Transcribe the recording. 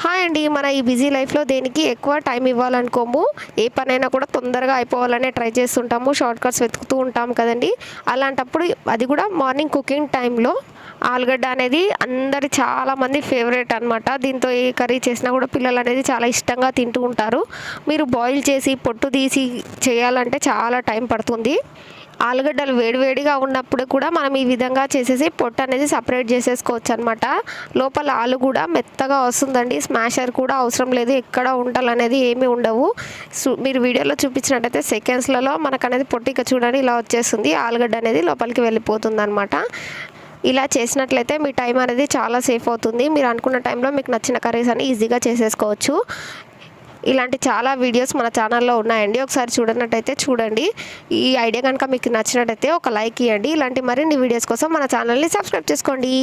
Hi అండి. మన ఈ బిజీ లైఫ్లో దేనికి ఎక్కువ టైం ఇవ్వాలనుకోము. ఏ పనైనా కూడా తొందరగా అయిపోవాలనే ట్రై చేస్తుంటాము, షార్ట్ కట్స్ వెతుకుతూ ఉంటాం కదండి. అలాంటప్పుడు అది కూడా మార్నింగ్ కుకింగ్ టైంలో ఆలుగడ్డ అనేది చాలామంది ఫేవరెట్ అనమాట. దీంతో ఏ కర్రీ చేసినా కూడా పిల్లలు అనేది చాలా ఇష్టంగా తింటూ ఉంటారు. మీరు బాయిల్ చేసి పొట్టు తీసి చేయాలంటే చాలా టైం పడుతుంది. ఆలుగడ్డలు వేడివేడిగా ఉన్నప్పుడు కూడా మనం ఈ విధంగా చేసేసి పొట్టు అనేది సపరేట్ చేసేసుకోవచ్చు అనమాట. లోపల ఆలు కూడా మెత్తగా వస్తుందండి. స్మాషర్ కూడా అవసరం లేదు, ఎక్కడ ఉండలు అనేది ఏమీ ఉండవు. మీరు వీడియోలో చూపించినట్టయితే సెకండ్స్లలో మనకు అనేది పొట్టు ఇక చూడండి ఇలా వచ్చేస్తుంది. ఆలుగడ్డ అనేది లోపలికి వెళ్ళిపోతుంది అనమాట. ఇలా చేసినట్లయితే మీ టైం అనేది చాలా సేఫ్ అవుతుంది. మీరు అనుకున్న టైంలో మీకు నచ్చిన కర్రీస్ అని ఈజీగా చేసేసుకోవచ్చు. ఇలాంటి చాలా వీడియోస్ మన ఛానల్లో ఉన్నాయండి, ఒకసారి చూడనట్టయితే చూడండి. ఈ ఐడియా కనుక మీకు నచ్చినట్టయితే ఒక లైక్ ఇవ్వండి. ఇలాంటి మరిన్ని వీడియోస్ కోసం మన ఛానల్ని సబ్స్క్రైబ్ చేసుకోండి.